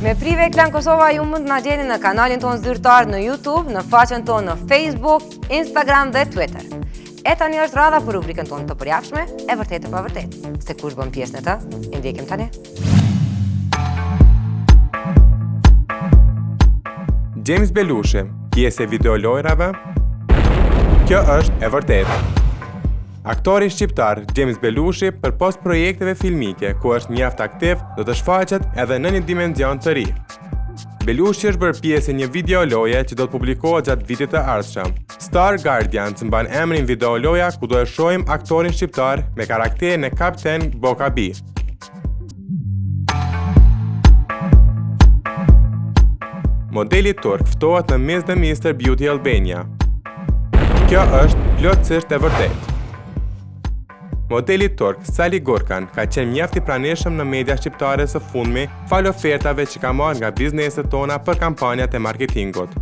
Me Prive Klan Kosova ju mund na gjeni në kanalin tonë zyrtar në YouTube, në faqen tonë në Facebook, Instagram dhe Twitter. E tani është radha për rubrikën tonë të përjapshme, e vërtet e pa vërtet. Se kush bën pjesë në të, i ndjekim tani. James Belushi, pjesë e videolojrave. Kjo është e vërtetë. Aktori shqiptar James Belushi përpos projekteve filmike ku është mjaft aktiv do të shfaqet edhe në një dimension të ri. Belushi është bërë pjesë e një videoloje që do të publikohet gjatë vitit të ardhshëm. Star Guardian mban emrin videoloja ku do e shohim aktorin shqiptar me karakterin e Kapten Bokabi. Modeli turk ftohet në Miss the Mr. Beauty Albania. Kjo është plotësisht e vërtetë. Modeli turk Sally Gurkan ka qenë mjaft i pranishëm në media shqiptare së fundmi fal ofertave që ka marrë nga bizneset tona për kampanjat e marketingut.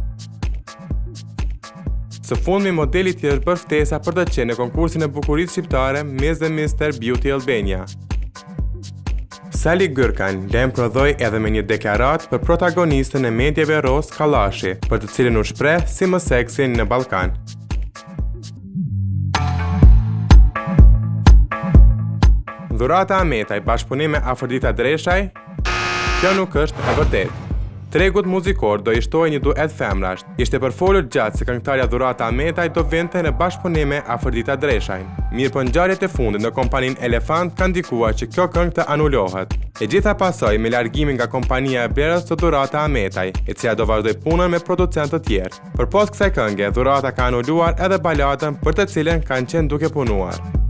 Së fundmi modeli i tij është bërë ftesa për të qenë në konkursin e bukurisë shqiptare Miss the Mr. Beauty Albania. Sally Gurkan lem prodhoi edhe me një deklarat për protagonistën e medjave Ros Kallashi, për të cilën u shpreh si më seksi në Ballkan. Dhurata Ametaj bashkëpunim me Afrodita Dreshaj? Kjo nuk është e vërtetë. Tregut muzikor do i shtojë një duet femrash. Ishte përfolur gjatë se këngëtarja Dhurata Ametaj do vinte në bashkëpunim me Afrodita Dreshaj. Mirë po ngjarjet e fundit në kompaninë Elefant kanë ndikuar që kjo këngë të anulohet. E gjitha pasoi me largimin nga kompania e blerës të Dhurata Ametaj, e cila do vazhdoj punën me producentë të tjerë. Përpos kësaj këngë, Dhurata ka anuluar edhe baladën për të cilën kanë qenë duke punuar.